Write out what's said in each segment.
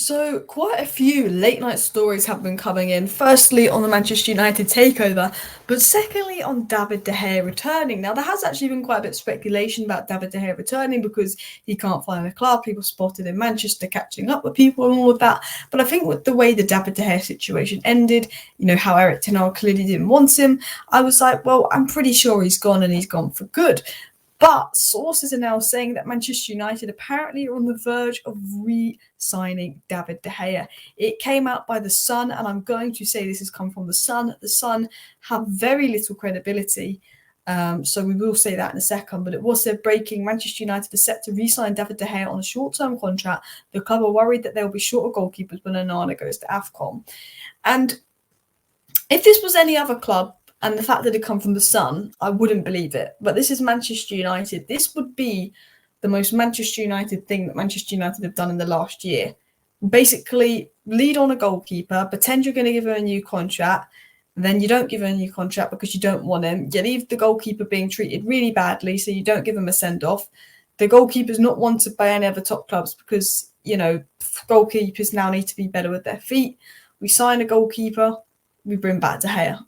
So quite a few late night stories have been coming in. Firstly on the Manchester United takeover, but secondly on David De Gea returning. Now there has actually been quite a bit of speculation about David De Gea returning because he can't find a club. People spotted in Manchester catching up with people and all of that. But I think with the way the David De Gea situation ended, how Eric Ten Hag clearly didn't want him, I was like, well, I'm pretty sure he's gone and he's gone for good. But sources are now saying that Manchester United apparently are on the verge of re-signing David De Gea. It came out by The Sun, and I'm going to say this has come from The Sun. The Sun have very little credibility, so we will say that in a second. But it was said breaking, Manchester United are set to re-sign David De Gea on a short-term contract. The club are worried that they'll be short of goalkeepers when Onana goes to AFCON. And if this was any other club, and the fact that it come from The Sun, I wouldn't believe it. But this is Manchester United. This would be the most Manchester United thing that Manchester United have done in the last year. Basically, lead on a goalkeeper, pretend you're going to give him a new contract, then you don't give him a new contract because you don't want him. You leave the goalkeeper being treated really badly, so you don't give him a send-off. The goalkeeper's not wanted by any other top clubs because, goalkeepers now need to be better with their feet. We sign a goalkeeper, we bring back De Gea.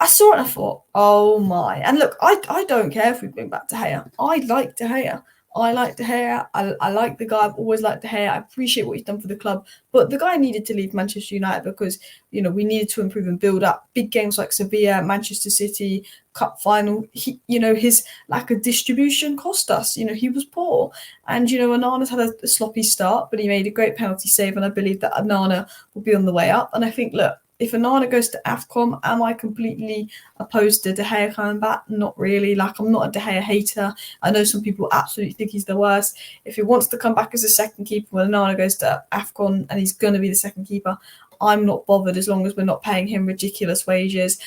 I saw it and I thought, oh my. And look, I don't care if we bring back De Gea. I like De Gea. I like De Gea. I like the guy. I've always liked De Gea. I appreciate what he's done for the club. But the guy needed to leave Manchester United because, we needed to improve and build up. Big games like Sevilla, Manchester City, Cup final, his lack of distribution cost us. He was poor. And, Onana's had a sloppy start, but he made a great penalty save. And I believe that Onana will be on the way up. And I think, look, if Onana goes to AFCON, am I completely opposed to De Gea coming back? Not really. I'm not a De Gea hater. I know some people absolutely think he's the worst. If he wants to come back as a second keeper when Onana goes to AFCON and he's going to be the second keeper, I'm not bothered as long as we're not paying him ridiculous wages.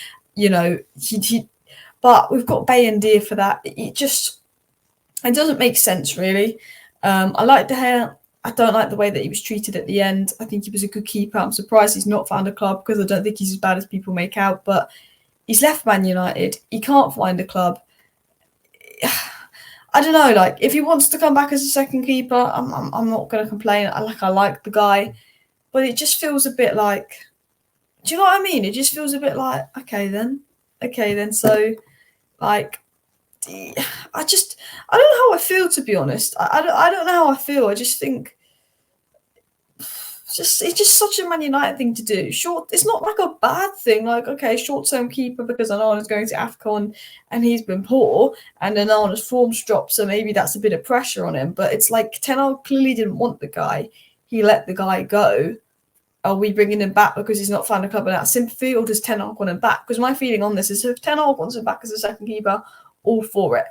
But we've got Bay and Deer for that. It doesn't make sense, really. I like De Gea. I don't like the way that he was treated at the end. I think he was a good keeper. I'm surprised he's not found a club because I don't think he's as bad as people make out. But he's left Man United. He can't find a club. I don't know. If he wants to come back as a second keeper, I'm not going to complain. I like the guy, but it just feels a bit like. Do you know what I mean? It just feels a bit like okay then. So, I don't know how I feel, to be honest. I don't know how I feel. I just think it's just such a Man United thing to do. It's not like a bad thing. Short-term keeper because Onana's going to AFCON and he's been poor and Onana's form's dropped, so maybe that's a bit of pressure on him. But it's like Ten Hag clearly didn't want the guy. He let the guy go. Are we bringing him back because he's not found a club and out of sympathy, or does Ten Hag want him back? Because my feeling on this is if Ten Hag wants him back as a second keeper, all for it.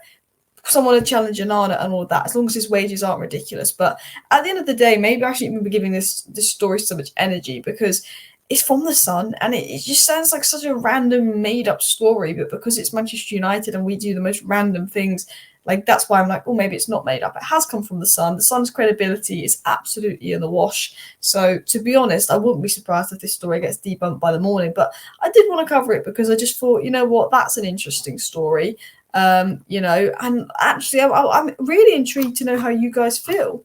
Someone to challenge Onana and all that, as long as his wages aren't ridiculous. But at the end of the day, maybe I shouldn't be giving this story so much energy because it's from The Sun and it just sounds like such a random made-up story. But because it's Manchester United and we do the most random things, that's why I'm like, oh, maybe it's not made up. It has come from The Sun. The Sun's credibility is absolutely in the wash. So to be honest, I wouldn't be surprised if this story gets debunked by the morning. But I did want to cover it because I just thought, you know what, that's an interesting story. And actually I'm really intrigued to know how you guys feel.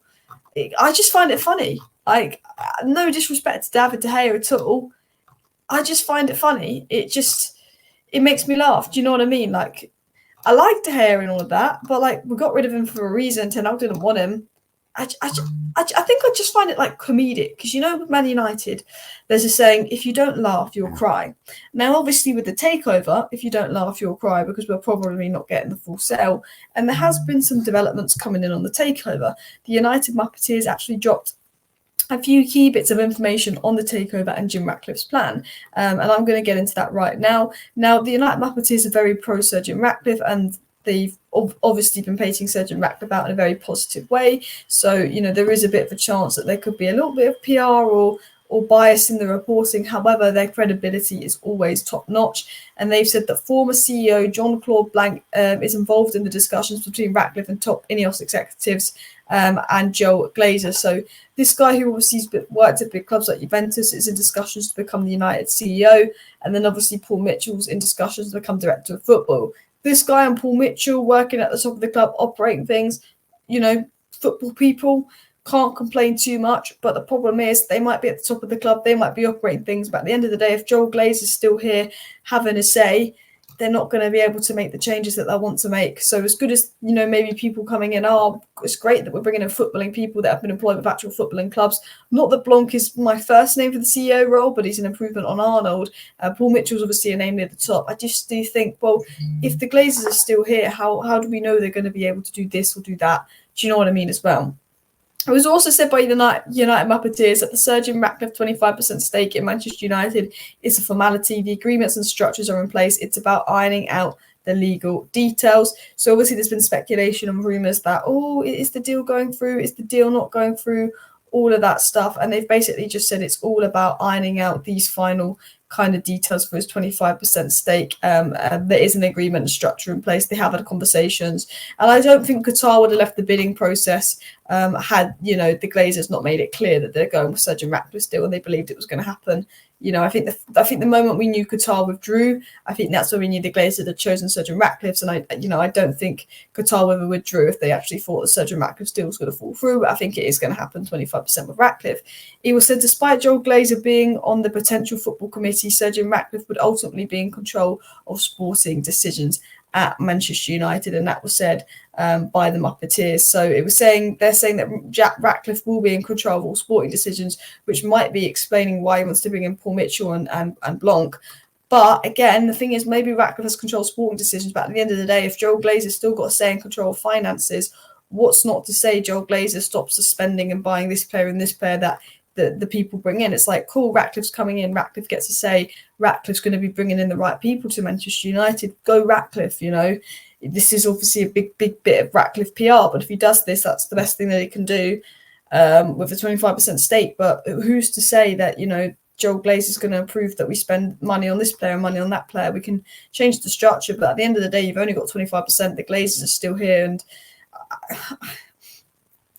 I just find it funny. No disrespect to David De Gea at all. I just find it funny. It makes me laugh. Do you know what I mean? I like De Gea and all of that, but we got rid of him for a reason. Ten Hag didn't want him. I think I just find it comedic because with Man United, there's a saying: if you don't laugh, you'll cry. Now, obviously, with the takeover, if you don't laugh, you'll cry because we're probably not getting the full sale. And there has been some developments coming in on the takeover. The United Marketeers actually dropped a few key bits of information on the takeover and Jim Ratcliffe's plan. And I'm going to get into that right now. Now, the United Marketeers are very pro Sir Jim Ratcliffe, and they've obviously been painting Sir Jim Ratcliffe out in a very positive way. So, there is a bit of a chance that there could be a little bit of PR or bias in the reporting. However, their credibility is always top notch. And they've said that former CEO Jean-Claude Blanc is involved in the discussions between Ratcliffe and top Ineos executives and Joe Glazer. So this guy who obviously has worked at big clubs like Juventus is in discussions to become the United CEO. And then obviously Paul Mitchell's in discussions to become director of football. This guy and Paul Mitchell working at the top of the club, operating things, football people, can't complain too much, but the problem is they might be at the top of the club, they might be operating things, but at the end of the day, if Joel Glaze is still here having a say, they're not going to be able to make the changes that they want to make. So as good as, maybe people coming in, it's great that we're bringing in footballing people that have been employed with actual footballing clubs. Not that Blanc is my first name for the CEO role, but he's an improvement on Arnold. Paul Mitchell's obviously a name near the top. I just do think, well, if the Glazers are still here, how do we know they're going to be able to do this or do that? Do you know what I mean as well? It was also said by the United Muppeteers that the Sir Jim Ratcliffe 25% stake in Manchester United is a formality. The agreements and structures are in place. It's about ironing out the legal details. So obviously there's been speculation and rumours that, is the deal going through? Is the deal not going through? All of that stuff. And they've basically just said it's all about ironing out these final kind of details for his 25% stake. There is an agreement and structure in place. They have had conversations. And I don't think Qatar would have left the bidding process had, the Glazers not made it clear that they're going with Sir Jim Ratcliffe deal and they believed it was going to happen. I think the moment we knew Qatar withdrew, I think that's when we knew the Glazers had chosen Sir Jim Ratcliffe's. And I don't think Qatar ever withdrew if they actually thought that Sir Jim Ratcliffe's deal was going to fall through. But I think it is going to happen 25% with Ratcliffe. It was said despite Joel Glazer being on the potential football committee, Sir Jim Ratcliffe would ultimately be in control of sporting decisions at Manchester United, and that was said by the Muppeteers. So they're saying that Jack Ratcliffe will be in control of all sporting decisions, which might be explaining why he wants to bring in Paul Mitchell and Blanc. But again, the thing is, maybe Ratcliffe has control of sporting decisions, but at the end of the day, if Joel Glazer's still got a say in control of finances, what's not to say Joel Glazer stops suspending and buying this player and this player that the people bring in? It's like, cool, Ratcliffe's coming in, Ratcliffe gets a say, Ratcliffe's going to be bringing in the right people to Manchester United. Go Ratcliffe, This is obviously a big bit of Ratcliffe PR, but if he does this, that's the best thing that he can do with a 25% stake. But who's to say that, Joel Glazer is going to approve that we spend money on this player and money on that player? We can change the structure, but at the end of the day, you've only got 25%. The Glazers are still here, and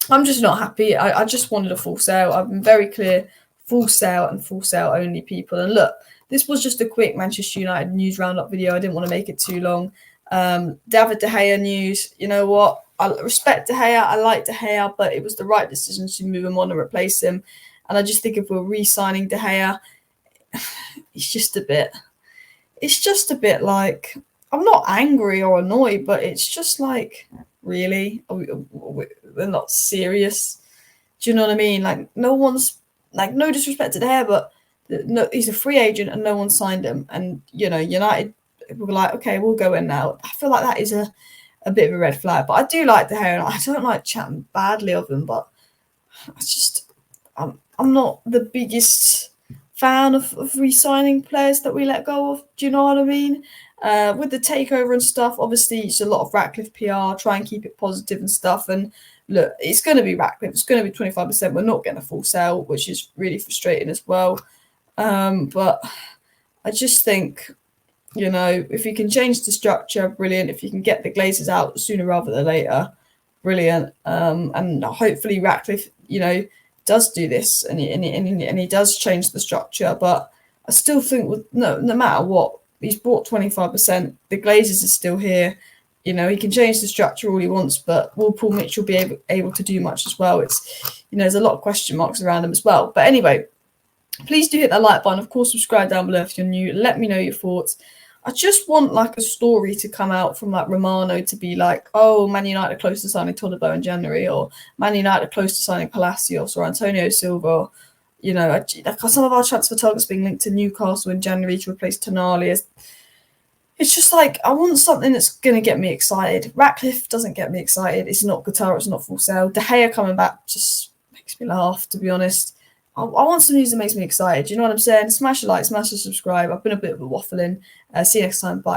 I'm just not happy. I just wanted a full sale. I've been very clear, full sale and full sale only, people. And look, this was just a quick Manchester United news roundup video. I didn't want to make it too long. David De Gea news. You know what? I respect De Gea. I like De Gea, but it was the right decision to move him on and replace him. And I just think if we're re-signing De Gea, it's just a bit like, I'm not angry or annoyed, but it's just like, really? We're not serious. Do you know what I mean? Like, no disrespect to De Gea, but no, he's a free agent and no one signed him. And, United were like, okay, we'll go in now. I feel like that is a bit of a red flag. But I do like De Gea, and I don't like chatting badly of him, but I'm not the biggest fan of re-signing players that we let go of. Do you know what I mean? With the takeover and stuff, obviously it's a lot of Ratcliffe PR, try and keep it positive and stuff. And look, it's going to be Ratcliffe. It's going to be 25%. We're not getting a full sale, which is really frustrating as well. But I just think, if you can change the structure, brilliant. If you can get the Glazers out sooner rather than later, brilliant. And hopefully Ratcliffe, does do this and he does change the structure. But I still think, no matter what, he's bought 25%. The Glazers are still here. He can change the structure all he wants, but will Paul Mitchell be able to do much as well? It's, there's a lot of question marks around him as well. But anyway, please do hit that like button. Of course, subscribe down below if you're new. Let me know your thoughts. I just want like a story to come out from like Romano to be like, oh, Man United are close to signing Todibo in January, or Man United are close to signing Palacios or Antonio Silva. Or, some of our transfer targets being linked to Newcastle in January to replace Tonali. It's just like, I want something that's going to get me excited. Ratcliffe doesn't get me excited. It's not Qatar, it's not full sale. De Gea coming back just makes me laugh, to be honest. I want some news that makes me excited. Do you know what I'm saying? Smash a like, smash a subscribe. I've been a bit of a waffling. See you next time. Bye.